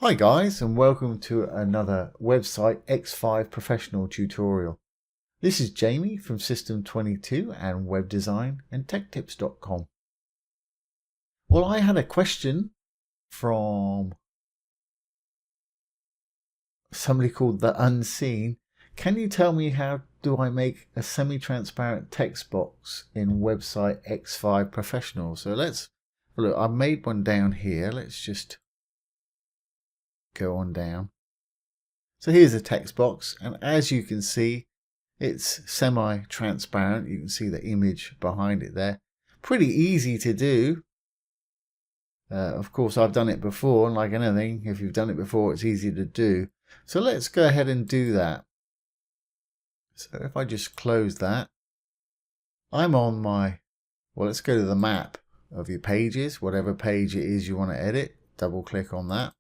Hi guys, and welcome to another website X5 professional tutorial. This is Jamie from System 22 and Web Design and TechTips.com. Well, I had a question from somebody called The Unseen. Can you tell me how do I make a semi-transparent text box in website X5 professional? So let's look, I've made one down here. Let's just go on down. So here's a text box, and as you can see, it's semi-transparent. You can see the image behind it there. Pretty easy to do. Of course, I've done it before, and like anything, if you've done it before, it's easy to do. So let's go ahead and do that. So if I just close that, I'm on my, well, let's go to the map of your pages, whatever page it is you want to edit. Double click on that.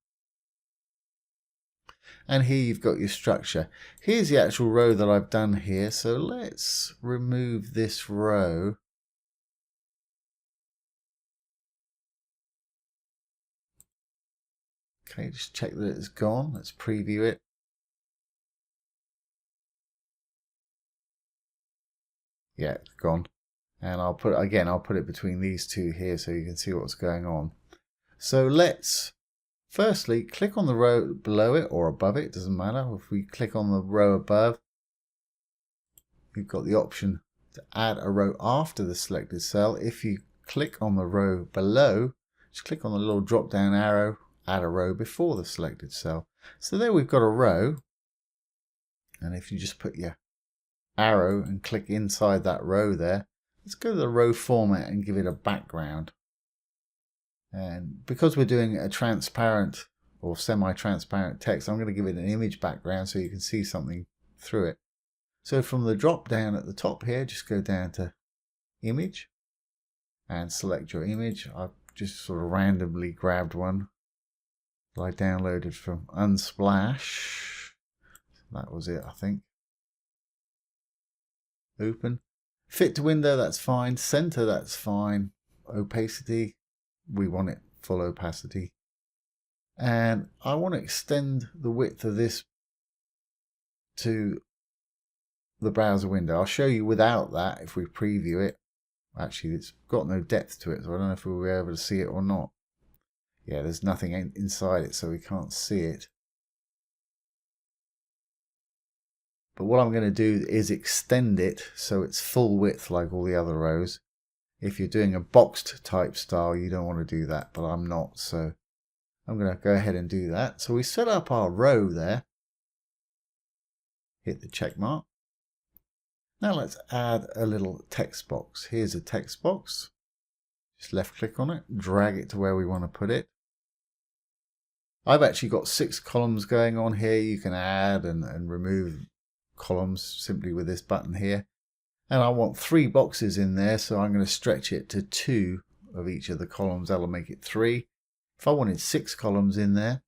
And here you've got your structure. Here's the actual row that I've done here. So let's remove this row. Okay, just check that it's gone. Let's preview it. Yeah, it's gone. And I'll put it between these two here so you can see what's going on. So let's firstly click on the row below it or above it, doesn't matter. If we click on the row above, you've got the option to add a row after the selected cell. If you click on the row below, just click on the little drop down arrow, add a row before the selected cell. So there we've got a row. And if you just put your arrow and click inside that row there, let's go to the row format and give it a background. And because we're doing a transparent or semi-transparent text, I'm going to give it an image background so you can see something through it. So from the drop down at the top here, just go down to image and select your image. I've just sort of randomly grabbed one that I downloaded from Unsplash. That was it, I think. Open. Fit to window, that's fine. Center, that's fine. Opacity, we want it full opacity. And I want to extend the width of this to the browser window. I'll show you without that if we preview it. Actually, it's got no depth to it, so I don't know if we'll be able to see it or not. Yeah, there's nothing inside it, so we can't see it. But what I'm going to do is extend it so it's full width like all the other rows. If you're doing a boxed type style, you don't want to do that, but I'm not, so I'm going to go ahead and do that. So we set up our row there. Hit the check mark. Now let's add a little text box. Here's a text box. Just left click on it, drag it to where we want to put it. I've actually got 6 columns going on here. You can add and remove columns simply with this button here. And I want 3 boxes in there, so I'm going to stretch it to 2 of each of the columns. That'll make it 3. If I wanted 6 columns in there,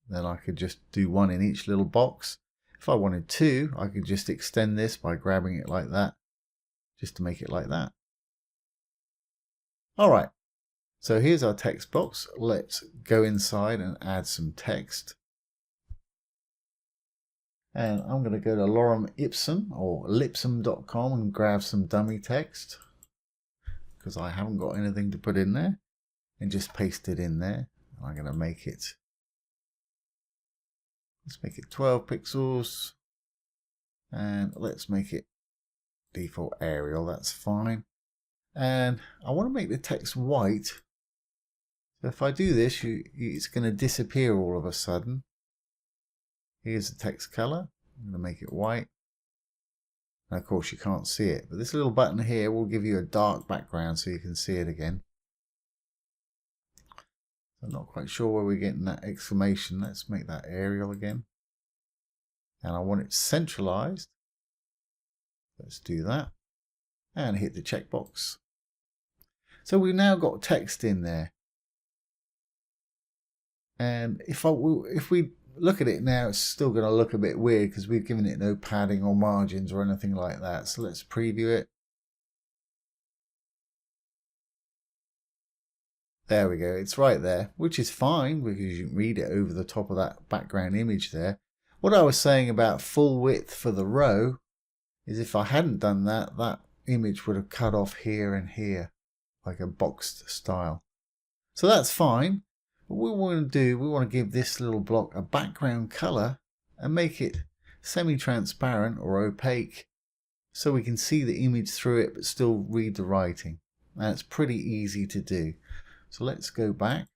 then I could just do 1 in each little box. If I wanted 2, I could just extend this by grabbing it like that, just to make it like that. Alright, so here's our text box. Let's go inside and add some text. And I'm going to go to Lorem Ipsum or lipsum.com and grab some dummy text because I haven't got anything to put in there, and just paste it in there. I'm going to make it, let's make it 12 pixels, and let's make it default Arial, that's fine. And I want to make the text white. So if I do this, it's going to disappear all of a sudden. Here's the text color. I'm going to make it white. And of course you can't see it, but this little button here will give you a dark background so you can see it again. I'm not quite sure where we're getting that exclamation. Let's make that Arial again. And I want it centralized. Let's do that. And hit the checkbox. So we've now got text in there. And if we look at it now, it's still going to look a bit weird because we've given it no padding or margins or anything like that. So let's preview it. There we go, it's right there, which is fine because you can read it over the top of that background image there. What I was saying about full width for the row is if I hadn't done that, that image would have cut off here and here, like a boxed style. So that's fine. But what we want to do, we want to give this little block a background color and make it semi-transparent or opaque so we can see the image through it but still read the writing. And it's pretty easy to do. So let's go back.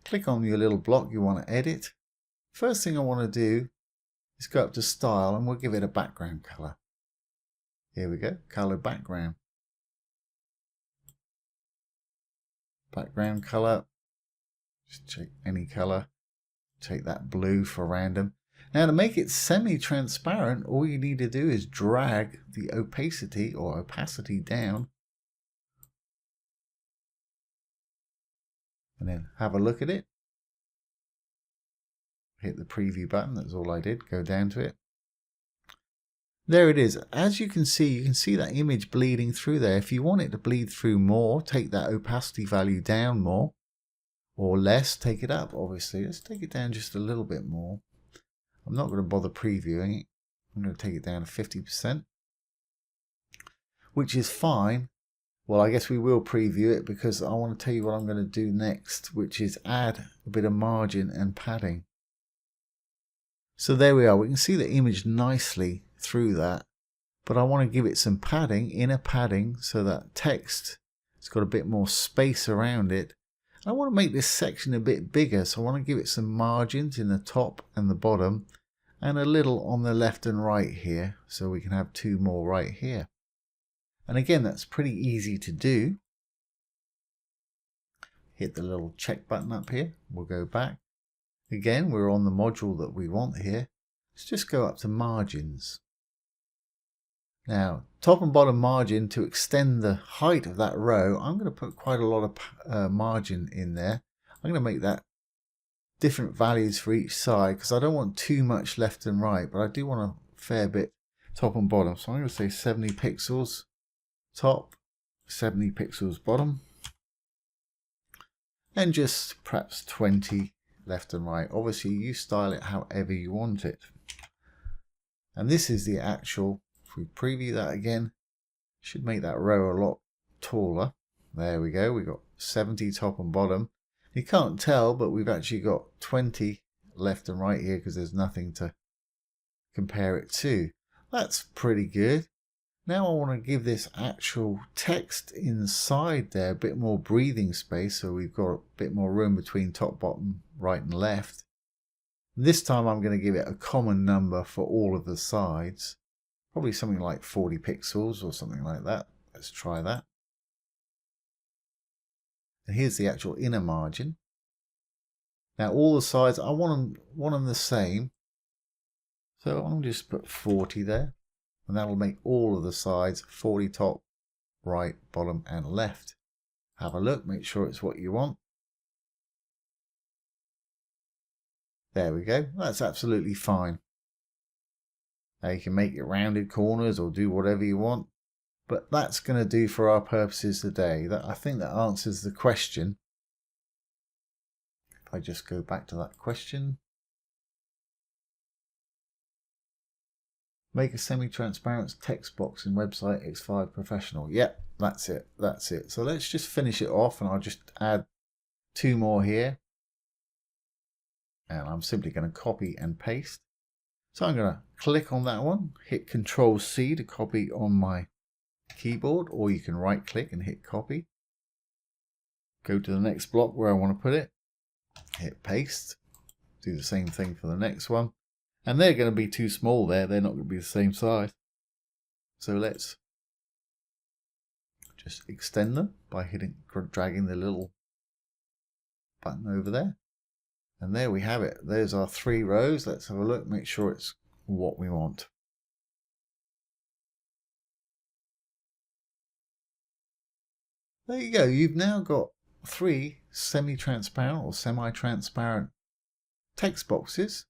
Click on your little block you want to edit. First thing I want to do is go up to style and we'll give it a background color. Here we go, color background. Background color, just check any color. Take that blue for random. Now to make it semi-transparent, all you need to do is drag the opacity or opacity down. And then have a look at it. Hit the preview button, that's all I did, go down to it. There it is. As you can see that image bleeding through there. If you want it to bleed through more, take that opacity value down more. Or less, take it up obviously. Let's take it down just a little bit more. I'm not going to bother previewing it. I'm going to take it down to 50%. Which is fine. Well, I guess we will preview it because I want to tell you what I'm going to do next, which is add a bit of margin and padding. So there we are. We can see the image nicely through that, but I want to give it some padding, inner padding, so that text has got a bit more space around it. I want to make this section a bit bigger, so I want to give it some margins in the top and the bottom, and a little on the left and right here, so we can have two more right here. And again, that's pretty easy to do. Hit the little check button up here. We'll go back. Again, we're on the module that we want here. Let's just go up to margins. Now, top and bottom margin, to extend the height of that row, I'm going to put quite a lot of margin in there. I'm going to make that different values for each side because I don't want too much left and right, but I do want a fair bit top and bottom. So I'm going to say 70 pixels top, 70 pixels bottom, and just perhaps 20 left and right. Obviously you style it however you want it. And this is the actual, if we preview that again, should make that row a lot taller. There we go, we've got 70 top and bottom. You can't tell, but we've actually got 20 left and right here because there's nothing to compare it to. That's pretty good. Now I want to give this actual text inside there a bit more breathing space, so we've got a bit more room between top, bottom, right and left. This time I'm going to give it a common number for all of the sides, probably something like 40 pixels or something like that. Let's try that. And here's the actual inner margin. Now all the sides, I want them the same, so I'll just put 40 there. And that'll make all of the sides 40 top, right, bottom and left. Have a look, make sure it's what you want. There we go, that's absolutely fine. Now you can make it rounded corners or do whatever you want, but that's going to do for our purposes today. I think that answers the question. If I just go back to that question. Make a semi-transparent text box in website X5 Professional. Yep, that's it. That's it. So let's just finish it off and I'll just add two more here. And I'm simply going to copy and paste. So I'm going to click on that one, hit Control C to copy on my keyboard, or you can right click and hit copy. Go to the next block where I want to put it. Hit paste. Do the same thing for the next one. And they're going to be too small there. They're not going to be the same size. So let's just extend them by dragging the little button over there. And there we have it. There's our 3 rows. Let's have a look, make sure it's what we want. There you go. You've now got 3 semi-transparent or semi-transparent text boxes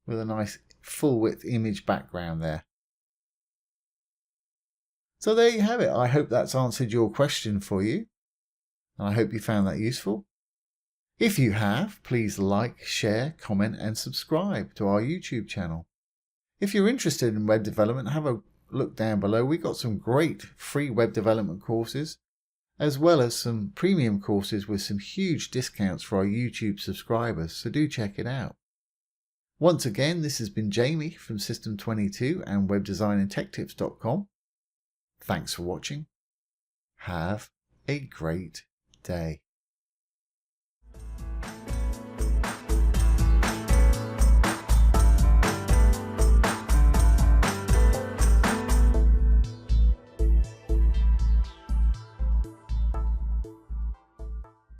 with a nice full width image background there. So there you have it. I hope that's answered your question for you. And I hope you found that useful. If you have, please like, share, comment and subscribe to our YouTube channel. If you're interested in web development, have a look down below. We've got some great free web development courses, as well as some premium courses with some huge discounts for our YouTube subscribers, so do check it out. Once again, this has been Jamie from System22 and webdesignandtechtips.com. Thanks for watching. Have a great day.